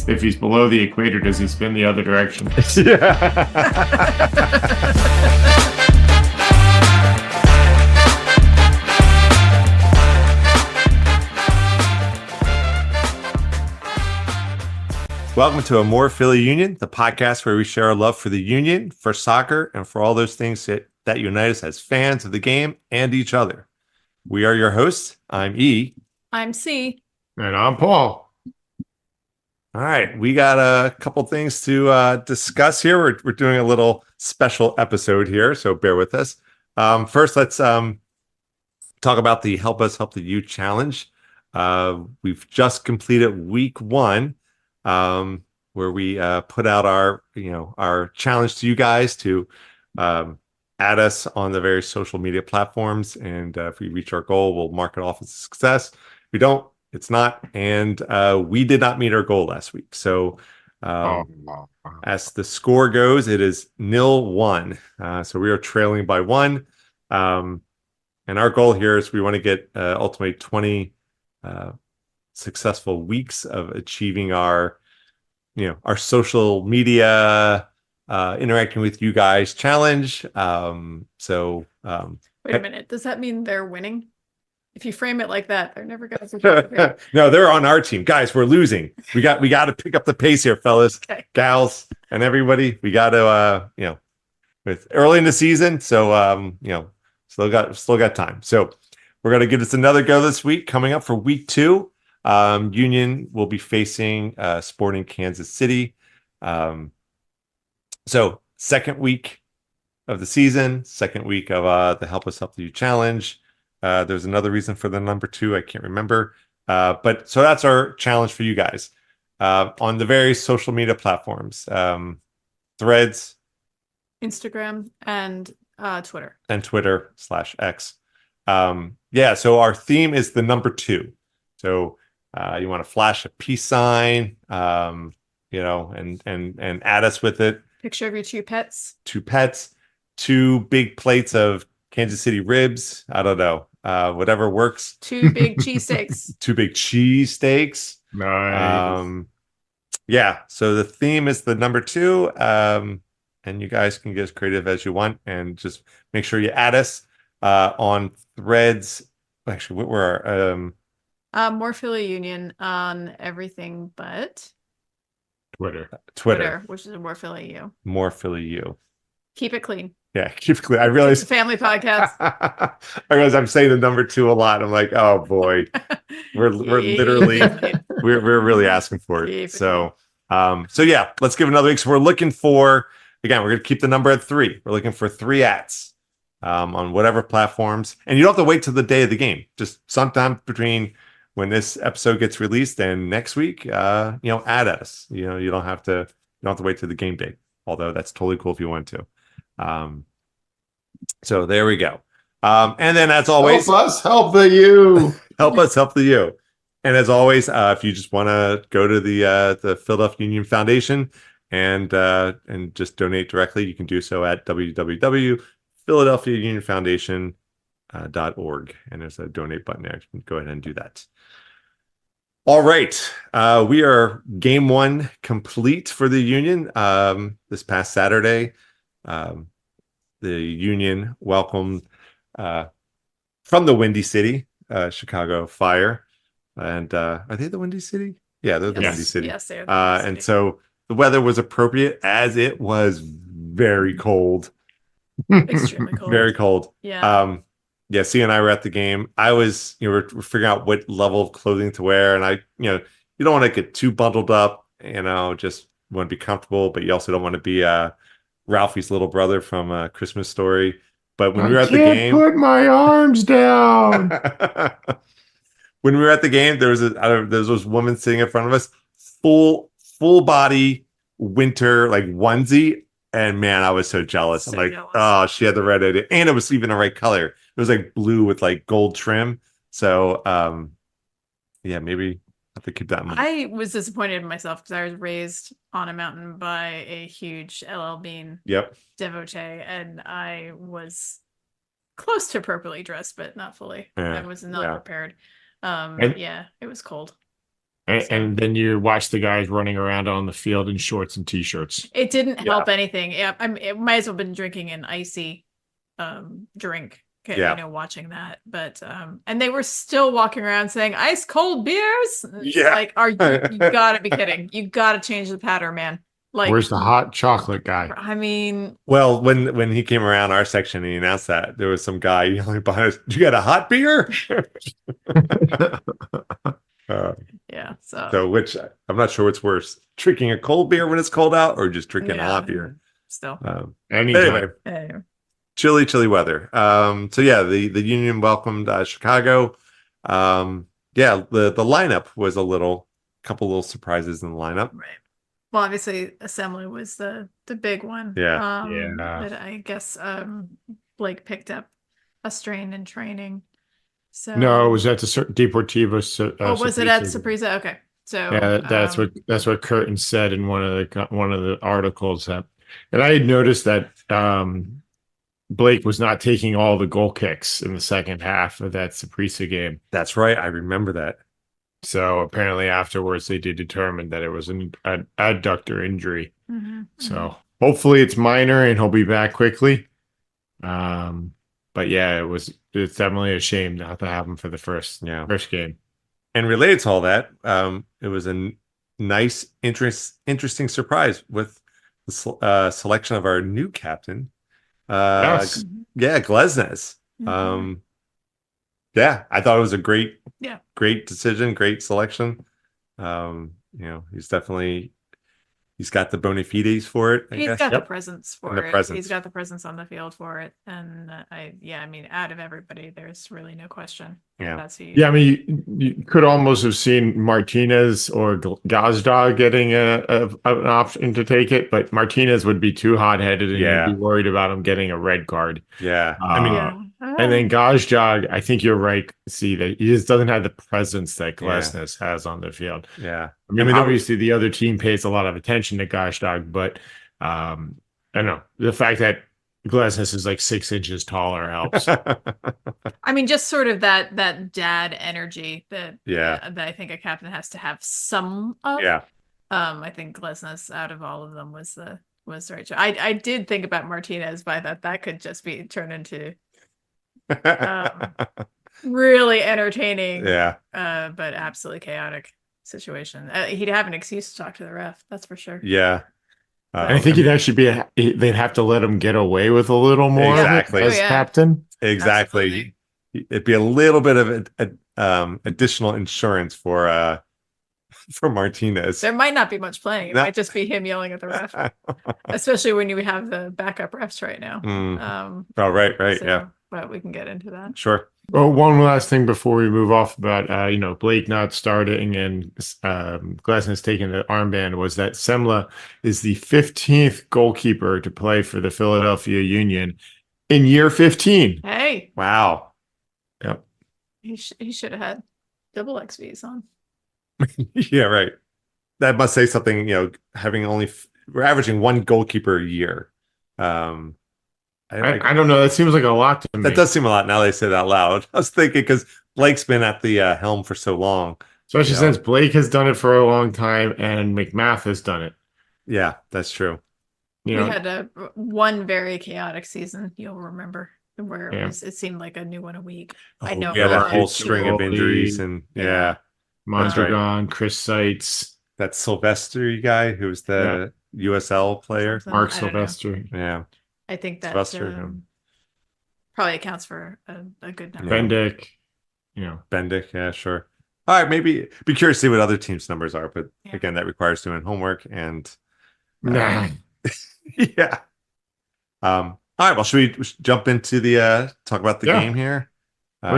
if he's below the equator, does he spin the other direction? Yeah. Welcome to amorephillyunion, the podcast where we share our love for the union, for soccer, and for all those things that unite us as fans of the game and each other. We are your hosts. I'm E. I'm C. And I'm Paul. All right, we got a couple things to discuss here. We're doing a little special episode here, so bear with us. First, let's talk about the Help Us Help the You challenge. We've just completed week 1. Where we put out our challenge to you guys to add us on the various social media platforms, and if we reach our goal, we'll mark it off as a success. If we don't, it's not, and we did not meet our goal last week. So as the score goes, it is 0-1. So we are trailing by 1, and our goal here is we want to get ultimately 20 successful weeks of achieving our social media interacting with you guys challenge. Wait a minute, does that mean they're winning? If you frame it like that, they're never gonna No, they're on our team, guys. We're losing. We got to pick up the pace here, fellas, okay. Gals, and everybody. We got to with early in the season, so still got time. So we're gonna give this another go this week. Coming up for week 2. Union will be facing Sporting Kansas City. So second week of the season, second week of the Help Us Help You challenge. There's another reason for the number 2. I can't remember. But so that's our challenge for you guys on the various social media platforms, Threads, Instagram, and Twitter. And Twitter/X. So our theme is the number 2. So you want to flash a peace sign, and add us with it. Picture of your 2 pets. 2 pets, 2 big plates of Kansas City ribs. I don't know, whatever works. 2 big cheesesteaks. 2 big cheesesteaks. Nice. So the theme is the number 2, and you guys can get as creative as you want, and just make sure you add us on Threads. Actually, what were amorephillyunion on everything but Twitter, which is amorephillyu. Amorephillyu. Keep it clean. Yeah, keep it clean. I realize it's a family podcast. I realize I'm saying the number 2 a lot. I'm like, oh boy, we're literally we're really asking for it. So let's give another week. So we're looking for, again, we're gonna keep the number at 3. We're looking for 3 ats on whatever platforms, and you don't have to wait till the day of the game. Just sometime between when this episode gets released and next week, add us. You don't have to wait till the game day. Although that's totally cool if you want to. So there we go. And then as always, help us help the you. Help us help the you. And as always, if you just want to go to the Philadelphia Union Foundation and just donate directly, you can do so at www.philadelphiaunionfoundation.org, and there's a donate button there. You can go ahead and do that. All right, we are game 1 complete for the Union. This past Saturday, the Union welcomed from the Windy City, Chicago Fire, and are they the Windy City? Yeah, they're the Windy City. Yes, they are. The Windy City. And so the weather was appropriate, as it was very cold. Extremely cold. Very cold. Yeah. C and I were at the game. I was, we're figuring out what level of clothing to wear, and you don't want to get too bundled up, just want to be comfortable, but you also don't want to be Ralphie's little brother from A Christmas Story. But when we were at the game, put my arms down. When we were at the game, there was this woman sitting in front of us, full body winter onesie. And man, I was so jealous. I'm like, jealous. Oh, she had the red idea. And it was even the right color. It was blue with gold trim. So maybe I have to keep that in mind. I was disappointed in myself because I was raised on a mountain by a huge LL Bean devotee, and I was close to appropriately dressed, but not fully. I was not prepared. It was cold. And then you watch the guys running around on the field in shorts and t-shirts. It didn't help anything. Yeah, it might as well have been drinking an icy drink. Yeah. You know, watching that. But and they were still walking around saying ice cold beers. Yeah. Like, you gotta be kidding. You gotta change the pattern, man. Like, Where's the hot chocolate guy? I mean, Well, when he came around our section and he announced that, there was some guy yelling behind us, "You got a hot beer?" yeah. So which I'm not sure what's worse, drinking a cold beer when it's cold out or just drinking a hot beer. Still. Anyway, Anyway. chilly weather. So yeah, the Union welcomed Chicago. Yeah, the lineup was a couple little surprises in the lineup. Right. Well, obviously, Semmle was the big one. Yeah. But I guess Blake picked up a strain in training. So No, it was at the Deportivo. was it at Saprissa? Okay, so yeah, that's what Curtin said in one of the articles and I had noticed that Blake was not taking all the goal kicks in the second half of that Saprissa game. That's right, I remember that. So apparently afterwards they did determine that it was an adductor injury. So hopefully it's minor and he'll be back quickly. But yeah, it's definitely a shame not to have him for the first game. And related to all that, it was a nice, interesting surprise with the selection of our new captain. Yes. Yeah, Glesnes. Yeah, I thought it was a great decision, great selection. You know, he's got the bona fides for it. He's got the presence for it. Presence. He's got the presence on the field for it. And I mean, out of everybody, there's really no question. Yeah. That's who I mean, you could almost have seen Martinez or Gazdag getting an option to take it, but Martinez would be too hot-headed and you'd be worried about him getting a red card. Yeah. And then Gazdag, I think you're right. See that he just doesn't have the presence that Glesnes has on the field. Yeah. I mean, obviously the other team pays a lot of attention to Gazdag, but I don't know. The fact that Glesnes is like 6 inches taller helps. I mean, just sort of that dad energy that that I think a captain has to have some of. Yeah. I think Glesnes out of all of them was the right choice. I did think about Martinez, but I thought that could just be turned into really entertaining, but absolutely chaotic situation. He'd have an excuse to talk to the ref, that's for sure. Yeah. I think he'd actually they'd have to let him get away with a little more as captain. Exactly. Absolutely. It'd be a little bit of additional insurance for Martinez. There might not be much playing. It might just be him yelling at the ref, especially when you have the backup refs right now. Right. So, yeah. But we can get into that. Sure. Well, one last thing before we move off about Blake not starting and Glesnes taking the armband was that Semmle is the 15th goalkeeper to play for the Philadelphia Union in year 15. Hey. Wow. Yep. He should have had double XVs on. Yeah, right. That must say something, having we're averaging one goalkeeper a year. I don't know. That seems like a lot to me. That does seem a lot now they say that out loud. I was thinking because Blake's been at the helm for so long. Especially since Blake has done it for a long time and McMath has done it. Yeah, that's true. We had one very chaotic season, you'll remember, where it seemed like a new one a week. I know. Yeah, that whole string of injuries and Mondragon, Chris Seitz. That Sylvester guy who was the USL player. Mark Sylvester. Yeah. I think that probably accounts for a good number. Bendick. Bendick, yeah, sure. All right, maybe be curious to see what other teams' numbers are, but again, that requires doing homework and yeah. All right, well, should we jump into the talk about the game here?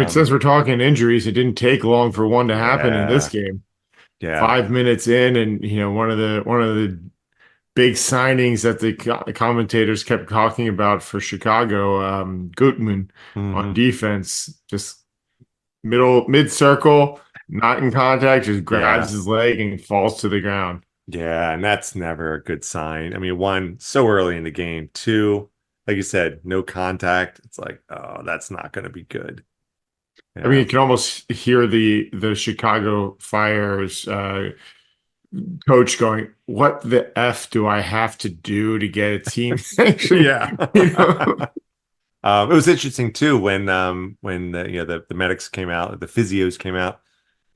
Since we're talking injuries, it didn't take long for one to happen in this game. Yeah. 5 minutes in, and one of the big signings that the commentators kept talking about for Chicago, Gutman on defense, just mid circle, not in contact, just grabs his leg and falls to the ground. Yeah, and that's never a good sign. I mean, one, so early in the game. Two, like you said, no contact. It's like, oh, that's not going to be good. I mean, you can almost hear the Chicago Fire's coach going, "What the F do I have to do to get a team sanction?" Yeah. You know? It was interesting too when the medics came out, the physios came out,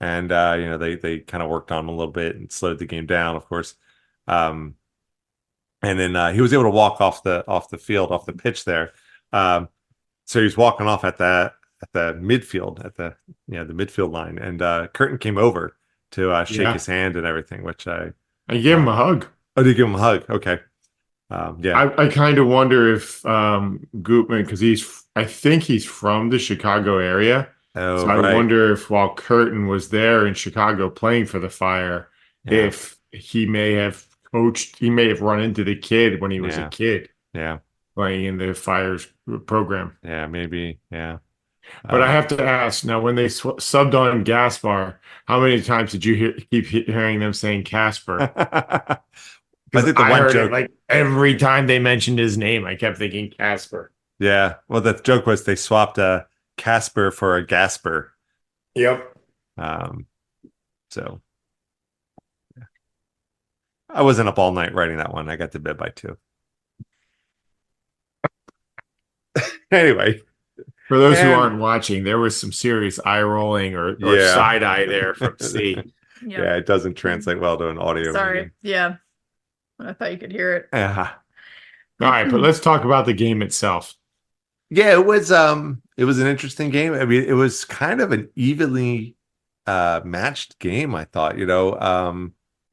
and they kind of worked on him a little bit and slowed the game down, of course. Um, and then he was able to walk off the field, off the pitch there. So he was walking off at the midfield, at the the midfield line, and Curtin came over to shake his hand and everything, which I gave him a hug. Oh, did you give him a hug? Okay. Yeah. I kind of wonder if Gutman, because I think he's from the Chicago area. Oh, so I right. wonder if while Curtin was there in Chicago playing for the Fire, if he may have run into the kid when he was a kid. Yeah. Playing in the Fire's program. Yeah, maybe. Yeah. But I have to ask now, when they subbed on Gaspar, how many times did you keep hearing them saying Casper? I think the I one heard joke, it like every time they mentioned his name, I kept thinking Casper. Yeah. Well, the joke was they swapped a Casper for a Gasper. Yep. So I wasn't up all night writing that one. I got to bed by 2. Anyway. For those who aren't watching, there was some serious eye rolling or side eye there from C. Yeah, it doesn't translate well to an audio. Sorry. Yeah. I thought you could hear it. Yeah. All right, but let's talk about the game itself. Yeah, it was an interesting game. I mean, it was kind of an evenly matched game, I thought,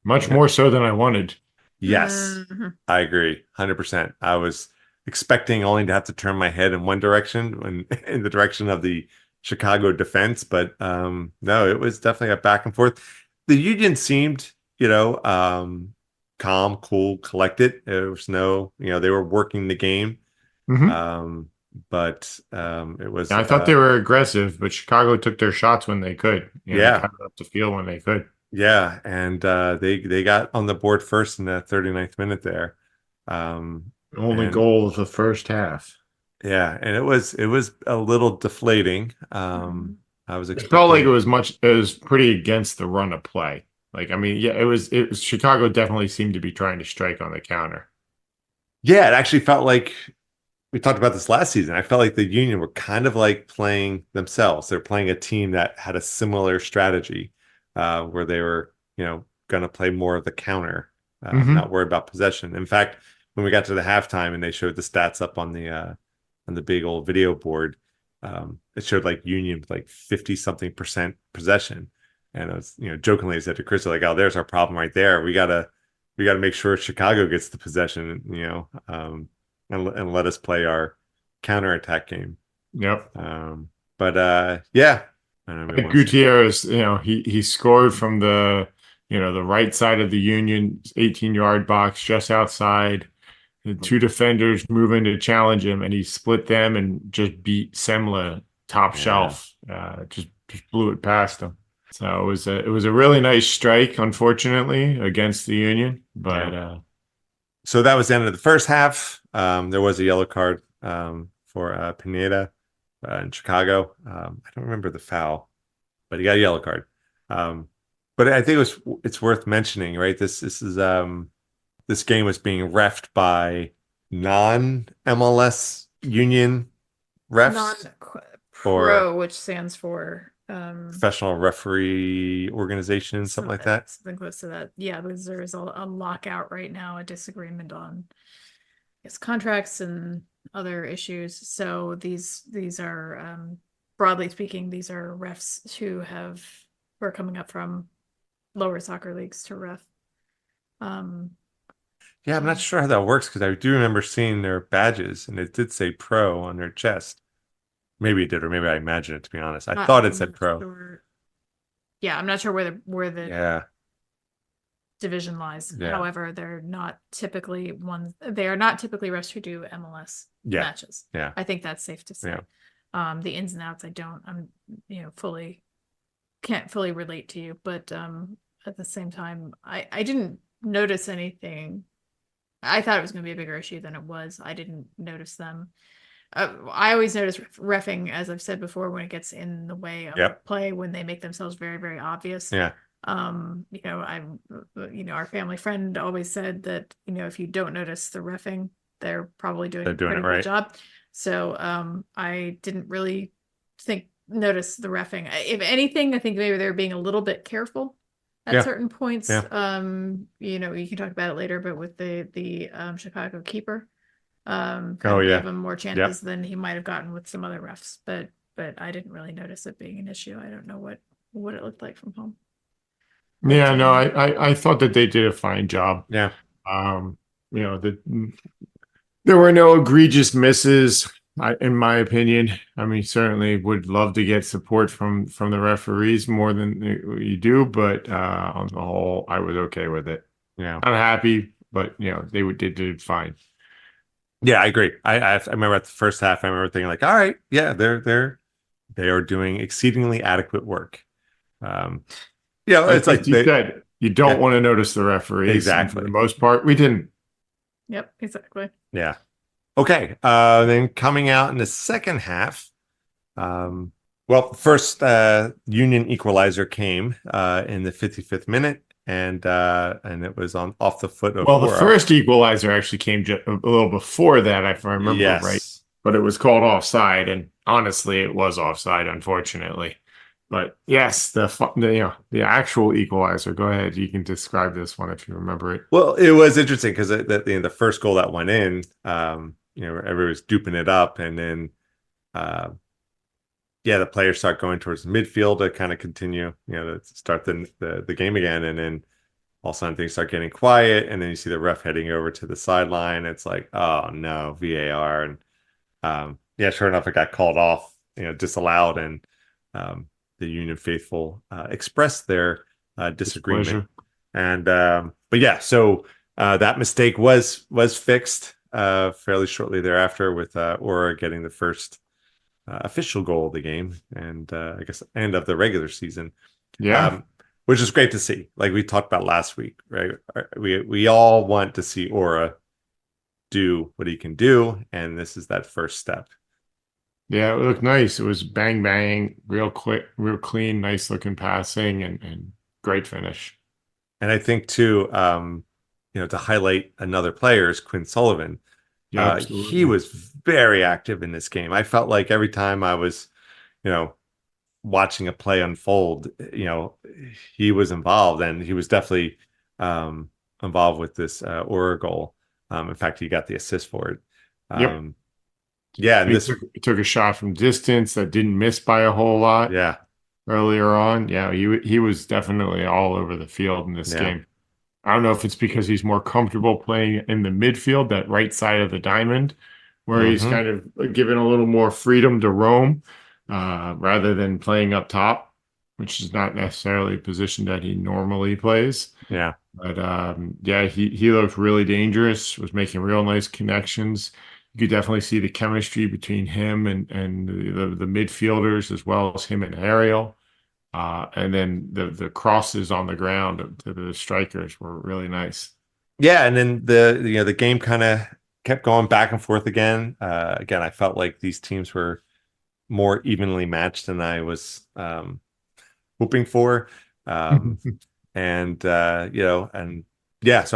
much more so than I wanted. Yes. I agree 100%. I was expecting only to have to turn my head in one direction, in the direction of the Chicago defense, but no, it was definitely a back and forth. The Union seemed, calm, cool, collected. There was no, they were working the game. But it was. I thought they were aggressive, but Chicago took their shots when they could. They cut up the field when they could. Yeah, and they got on the board first in the 39th minute there. Only goal of the first half. Yeah, and it was a little deflating. I was expecting... It felt like it was pretty against the run of play. Like, I mean, yeah, it was Chicago definitely seemed to be trying to strike on the counter. Yeah, it actually felt like we talked about this last season. I felt like the Union were kind of like playing themselves. They're playing a team that had a similar strategy, where they were, going to play more of the counter, not worry about possession. In fact, when we got to the halftime and they showed the stats up on the big old video board, it showed like Union with like 50-something% possession. And I was, jokingly I said to Chris, like, "Oh, there's our problem right there. We gotta make sure Chicago gets the possession, and let us play our counterattack game." Yep. But yeah. Gutierrez, he scored from the right side of the Union 18-yard box, just outside. The 2 defenders move in to challenge him, and he split them and just beat Semmle top shelf. Just blew it past him. So it was a really nice strike, unfortunately, against the Union. But so that was the end of the first half. There was a yellow card for Pineda in Chicago. I don't remember the foul, but he got a yellow card. But I think it's worth mentioning, right? This game was being reffed by non-MLS Union refs. Non-pro, which stands for Professional Referee Organization, something like that. Something close to that. Yeah, because there is a lockout right now, a disagreement on contracts and other issues. So these are broadly speaking, these are refs who are coming up from lower soccer leagues to ref. Yeah, I'm not sure how that works, because I do remember seeing their badges and it did say pro on their chest. Maybe it did, or maybe I imagined it, to be honest. I thought it said pro. Sure. Yeah, I'm not sure where the division lies. Yeah. However, they are not typically refs who do MLS matches. Yeah. I think that's safe to say. Yeah. The ins and outs I'm can't fully relate to you, but at the same time, I didn't notice anything. I thought it was going to be a bigger issue than it was. I didn't notice them I always notice reffing, as I've said before, when it gets in the way of play, when they make themselves very, very obvious. Yeah. Our family friend always said that, if you don't notice the reffing, they're probably doing a pretty right. good job. So I didn't really notice the reffing. If anything, I think maybe they're being a little bit careful at certain points. Yeah. You can talk about it later, but with the Chicago keeper, gave him more chances than he might have gotten with some other refs. But I didn't really notice it being an issue. I don't know what it looked like from home. Yeah, no, I thought that they did a fine job. Yeah. There were no egregious misses, in my opinion. I mean, certainly would love to get support from the referees more than you do, but on the whole, I was okay with it. Yeah. I'm happy, but they did fine. Yeah, I agree. I remember at the first half, I remember thinking like, all right, yeah, they are doing exceedingly adequate work. It's like you said, you don't want to notice the referees. Exactly. For the most part, we didn't. Yep, exactly. Yeah. Okay. Then coming out in the second half, first Union equalizer came in the 55th minute, and it was off the foot of. Well, the first equalizer actually came a little before that, if I remember right. But it was called offside, and honestly, it was offside, unfortunately. But yes, the actual equalizer. Go ahead, you can describe this one if you remember it. Well, it was interesting because the first goal that went in, everybody was duping it up, and then, the players start going towards the midfield to kind of continue, to start the game again, and then all of a sudden things start getting quiet, and then you see the ref heading over to the sideline. It's like, oh no, VAR, and sure enough, it got called off, disallowed, and the Union faithful expressed their disagreement. And so that mistake was fixed fairly shortly thereafter, with Aura getting the first official goal of the game, and I guess end of the regular season. Yeah. Which is great to see. Like we talked about last week, right? We all want to see Aura do what he can do, and this is that first step. Yeah, it looked nice. It was bang, bang, real quick, real clean, nice looking passing, and great finish. And I think too, to highlight another player is Quinn Sullivan. Yeah, he was very active in this game. I felt like every time I was, watching a play unfold, he was involved, and he was definitely involved with this Aura goal. In fact, he got the assist for it. Yep. Yeah, and he took a shot from distance that didn't miss by a whole lot. Yeah, earlier on. Yeah, he was definitely all over the field in this game. I don't know if it's because he's more comfortable playing in the midfield, that right side of the diamond, where he's kind of given a little more freedom to roam rather than playing up top, which is not necessarily a position that he normally plays. Yeah. But he looked really dangerous, was making real nice connections. You could definitely see the chemistry between him and the midfielders, as well as him and Ariel. And then the crosses on the ground to the strikers were really nice. Yeah, and then the game kind of kept going back and forth again. Again, I felt like these teams were more evenly matched than I was hoping for. So I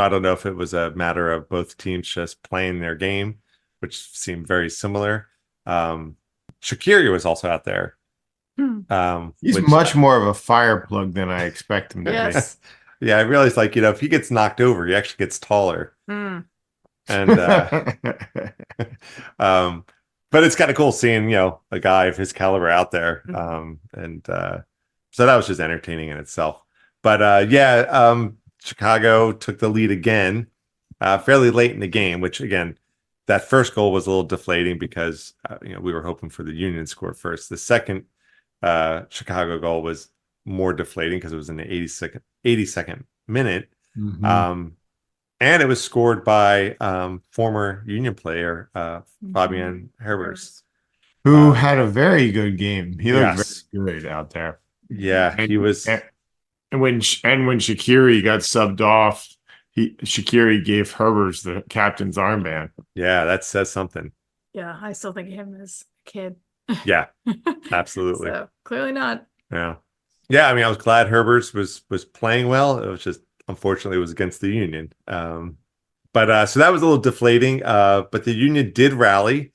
don't know if it was a matter of both teams just playing their game, which seemed very similar. Shaqiri was also out there. He's much more of a fire plug than I expect him to be. Yeah, I realized, if he gets knocked over, he actually gets taller. And but it's kind of cool seeing, a guy of his caliber out there. So that was just entertaining in itself. But Chicago took the lead again fairly late in the game, which, again, that first goal was a little deflating because we were hoping for the Union score first. The second Chicago goal was more deflating because it was in the 82nd minute. And it was scored by former Union player Fabian Herbers, who had a very good game. He looked very good out there. Yeah, he was. And when Shaqiri got subbed off, Shaqiri gave Herbers the captain's armband. Yeah, that says something. Yeah, I still think of him as a kid. Yeah, absolutely. So clearly not. Yeah. Yeah, I mean, I was glad Herbers was playing well. It was just unfortunately it was against the Union. But so that was a little deflating. But the Union did rally,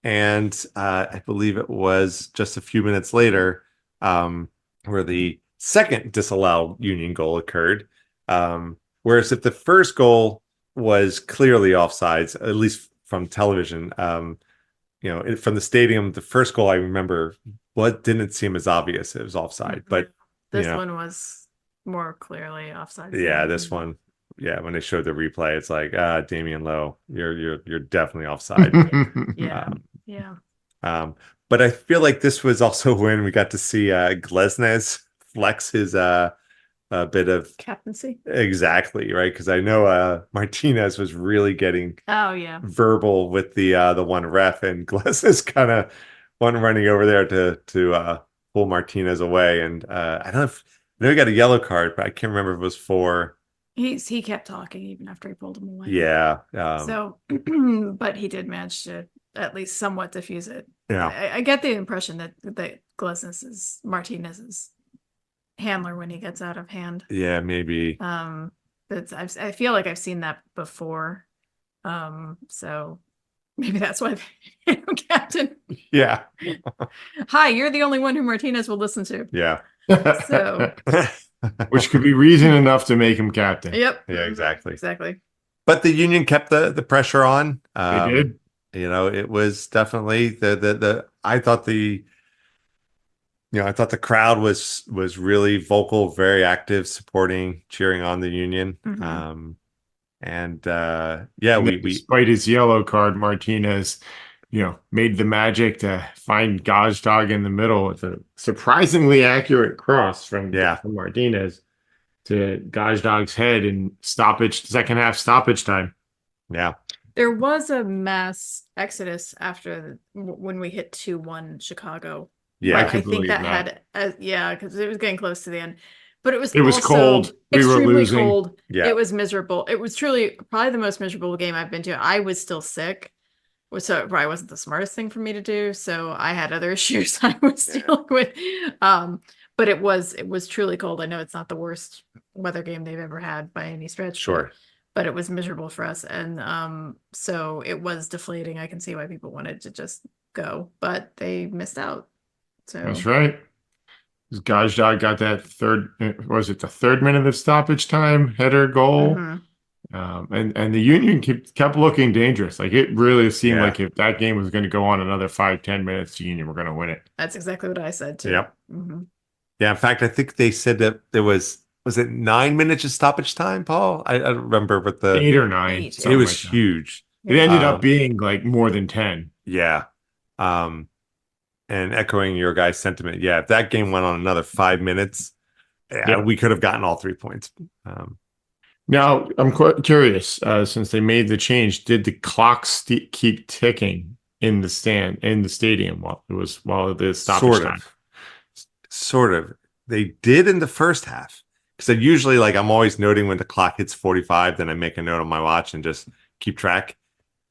and I believe it was just a few minutes later where the second disallowed Union goal occurred. Whereas if the first goal was clearly offsides, at least from television, from the stadium, the first goal I remember didn't seem as obvious. It was offside, but this one was more clearly offside. Yeah, this one, when they showed the replay, it's like, Damian Lowe, you're definitely offside. Yeah. But I feel like this was also when we got to see Glesnes flex his a bit of captaincy. Exactly, right? Because I know Martinez was really getting verbal with the one ref, and Glesnes kind of one running over there to pull Martinez away. And I know he got a yellow card, but I can't remember if it was for. He kept talking even after he pulled him away. Yeah. So, but he did manage to at least somewhat diffuse it. Yeah. I get the impression that Glesnes is Martinez's handler when he gets out of hand. Yeah, maybe. I feel like I've seen that before. So maybe that's why they captain. Yeah. Hi, you're the only one who Martinez will listen to. Yeah. So which could be reason enough to make him captain. Yep. Yeah, exactly. Exactly. But the Union kept the pressure on. They did. It was definitely I thought the crowd was really vocal, very active, supporting, cheering on the Union. Despite his yellow card, Martinez, made the magic to find Gajdog in the middle with a surprisingly accurate cross from Martinez to Gajdog's head in second half stoppage time. Yeah. There was a mass exodus after when we hit 2-1 Chicago. Yeah, I think that had because it was getting close to the end. But it was also cold. We were losing. Cold. Yeah. It was miserable. It was truly probably the most miserable game I've been to. I was still sick, so it probably wasn't the smartest thing for me to do. So I had other issues I was dealing with. But it was truly cold. I know it's not the worst weather game they've ever had by any stretch. Sure. But it was miserable for us, and so it was deflating. I can see why people wanted to just go, but they missed out. So that's right. Gajdog got that the third minute of stoppage time header goal. And the Union kept looking dangerous. Like it really seemed like if that game was going to go on another 5-10 minutes, the Union were going to win it. That's exactly what I said too. Yep. Yeah. In fact, I think they said that there was it 9 minutes of stoppage time, Paul? I don't remember what the 8 or 9. It was huge. It ended up being like more than 10. Yeah. And echoing your guys' sentiment, if that game went on another 5 minutes, we could have gotten all 3 points. Now, I'm quite curious, since they made the change, did the clocks keep ticking in the stadium while the stoppage time? Sort of. They did in the first half. Because usually, I'm always noting when the clock hits 45, then I make a note on my watch and just keep track.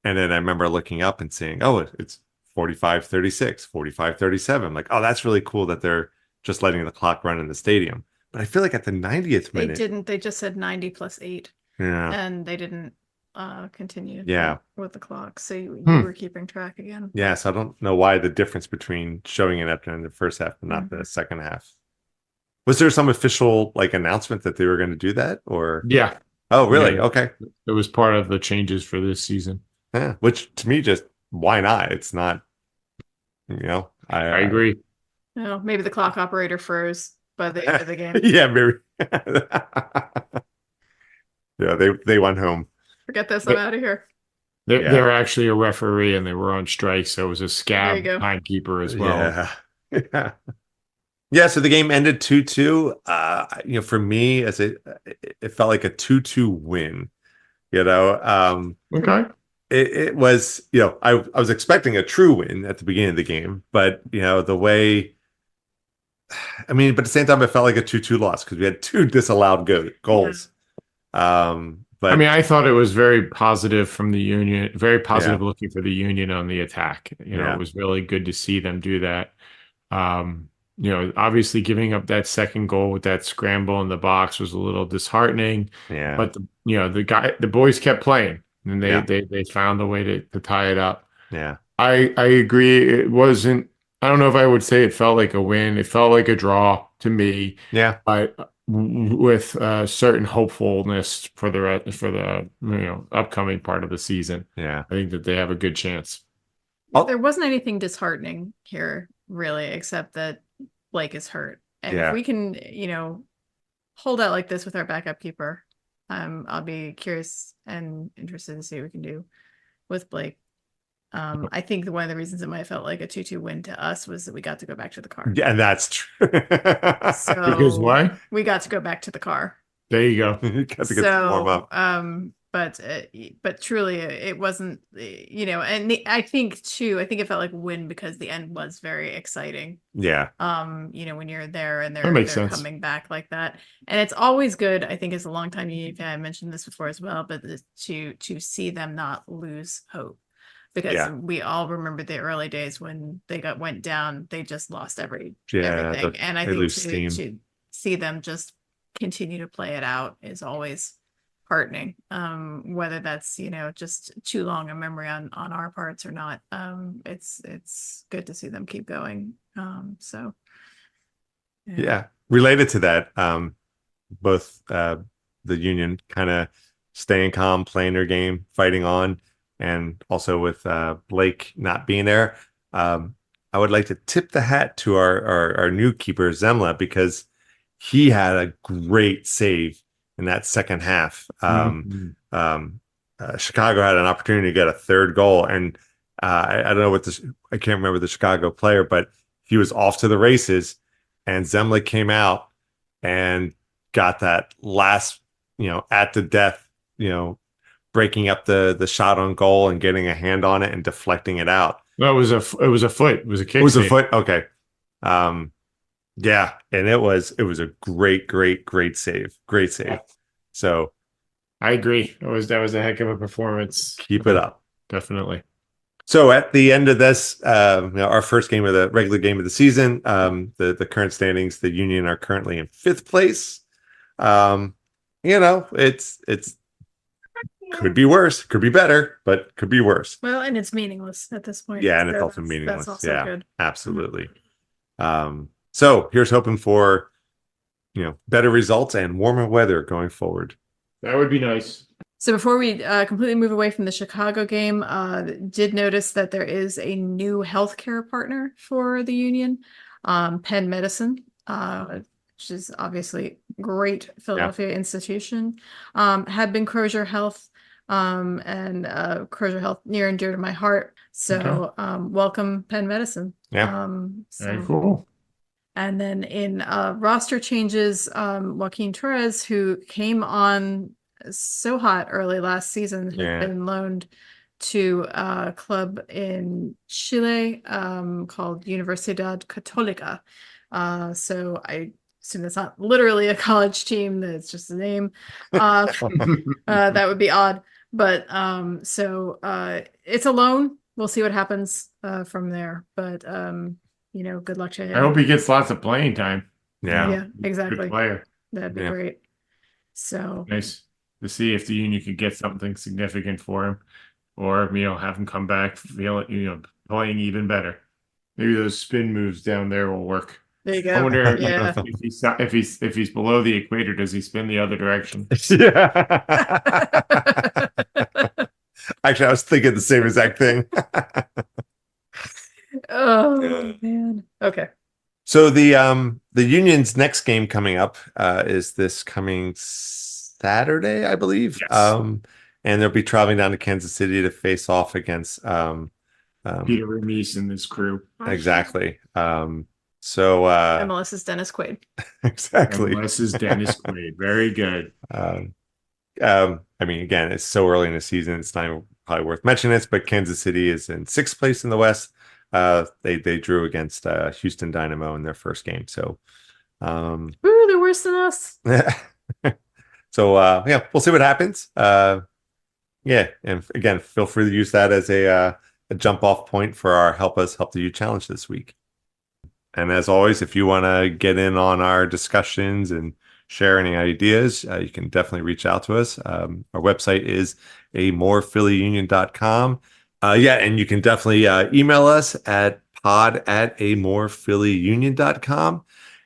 And then I remember looking up and seeing, it's 45:36, 45:37. Like, that's really cool that they're just letting the clock run in the stadium. But I feel like at the 90th minute, they didn't. They just said 90 plus 8. Yeah, and they didn't continue. With the clock, so you were keeping track again. Yeah, so I don't know why the difference between showing it after in the first half and not the second half. Was there some official announcement that they were going to do that, or? Yeah. Oh, really? Yeah. Okay. It was part of the changes for this season. Yeah, which to me just why not? It's not. I agree. No, maybe the clock operator froze by the end of the game. Yeah, maybe. Yeah, they went home. Forget this. I'm out of here. They're actually a referee, and they were on strike, so it was a scab timekeeper as well. Yeah. Yeah, so the game ended 2-2. For me, it felt like a 2-2 win. Okay. It was, I was expecting a true win at the beginning of the game, but the way, but at the same time, it felt like a 2-2 loss because we had 2 disallowed goals. But I But mean, I thought it was very positive from the Union, very yeah, positive looking for the Union on the attack. It yeah, was really good to see them do that. Obviously giving up that second goal with that scramble in the box was a little disheartening, yeah, but the boys kept playing and they yeah, they they found a way to tie it up. yeah, I agree. It wasn't, I don't know if I would say it felt like a win. It felt like a draw to me, yeah. but with certain hopefulness for the upcoming part of the season. Yeah. I think that they have a good chance. Oh, There wasn't anything disheartening here, really, except that Blake is hurt. And if yeah. we can, hold out like this with our backup keeper, I'll be curious and interested to see what we can do with Blake. I think one of the reasons it might have felt like a 2-2 win to us was that we got to go back to the car. Yeah, that's true. Because So why? we got to go back to the car. There you go. You got to get to warm up. But truly it wasn't, I think it felt like a win because the end was very exciting. Yeah. When you're there and That makes they're sense. coming back like that. And it's always good, I think, as a long time Union fan, I mentioned this before as well, but to see them not lose hope. Because Yeah. we all remember the early days when they went down, they just lost everything. And I they think lose steam. to see them just continue to play it out is always heartening. Whether that's just too long a memory on our parts or not. It's good to see them keep going. So Yeah. Related to that, both the Union kind of staying calm, playing their game, fighting on, and also with Blake not being there. I would like to tip the hat to our new keeper, Semmle, because he had a great save in that second half. Chicago had an opportunity to get a third goal, and I don't know I can't remember the Chicago player, but he was off to the races, and Semmle came out and got that last, at the death, breaking up the shot on goal and getting a hand on it and deflecting it out. No, it was a foot. It was a kick. It was a save. foot. Okay. Yeah, and it was a great save. Great save. So I agree. That was a heck of a performance. keep it up. Definitely. So at the end of this, our first game of the regular game of the season, the current standings, the Union are currently in 5th place. It's could be worse, could be better, but could be worse. well, and it's meaningless at this point. Yeah, and it's So also meaningless. That's also Yeah, good. absolutely. So here's hoping for better results and warmer weather going forward. That would be nice. So before we completely move away from the Chicago game, did notice that there is a new healthcare partner for the Union, Penn Medicine, which is obviously great Philadelphia institution. Had been Crozier Health, and Crozier Health near and dear to my heart. So welcome Penn Medicine. Yeah. Very cool. And then in roster changes, Joaquin Torres, who came on so hot early last season, has been loaned to a club in Chile called Universidad Católica. So I assume that's not literally a college team, that's just a name. That would be odd. But so it's a loan. We'll see what happens from there. But good luck to him. I hope he gets lots of playing time. Yeah, exactly. Good player. That'd be great. So nice to see if the Union could get something significant for him, or have him come back feeling playing even better. Maybe those spin moves down there will work. There you go. I wonder if he's below the equator, does he spin the other direction? Yeah. Actually, I was thinking the same exact thing. Oh man. Okay. So the Union's next game coming up is this coming Saturday, I believe. Yes. And they'll be traveling down to Kansas City to face off against Peter Remise and this crew. Exactly. So MLS's Dennis Quaid. Exactly. MLS's Dennis Quaid. Very good. I mean, again, it's so early in the season, it's not even probably worth mentioning this, but Kansas City is in 6th place in the West. They drew against Houston Dynamo in their first game. So Ooh, they're worse than us. So yeah, we'll see what happens. Yeah, and again, feel free to use that as a jump off point for our Help Us Help the You challenge this week. And as always, if you want to get in on our discussions and share any ideas, you can definitely reach out to us. Our website is amorephillyunion.com. Yeah, and you can definitely email us at pod@amorephillyunion.com.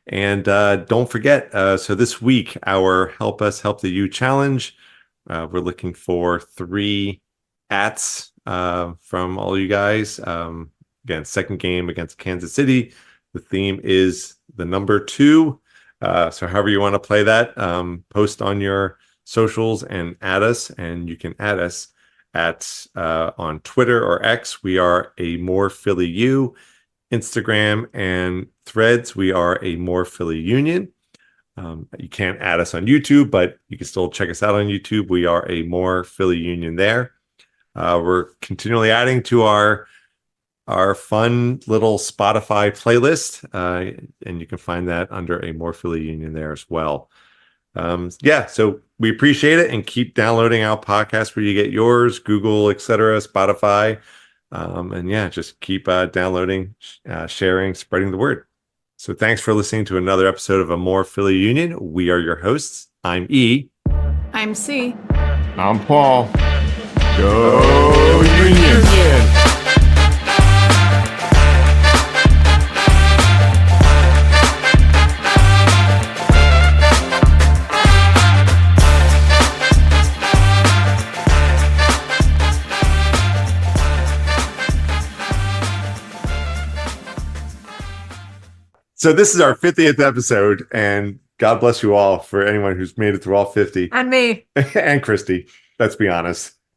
And don't forget, so this week, our Help Us Help the You challenge, we're looking for 3 hats from all you guys. Again, second game against Kansas City. The theme is the number 2. So however you want to play that, post on your socials and add us. And you can add us at on Twitter or X. We are amorephillyU. Instagram and Threads, we are amorephillyunion. You can't add us on YouTube, but you can still check us out on YouTube. We are amorephillyunion there. We're continually adding to our fun little Spotify playlist, and you can find that under amorephillyunion there as well. Yeah, so we appreciate it, and keep downloading our podcast where you get yours, Google, etc., Spotify. And yeah, just keep downloading, sharing, spreading the word. So thanks for listening to another episode of Amore Philly Union. We are your hosts. I'm E. I'm C. I'm Paul. Go Union! So this is our 50th episode, and God bless you all for anyone who's made it through all 50. And me. And Christy, let's be honest.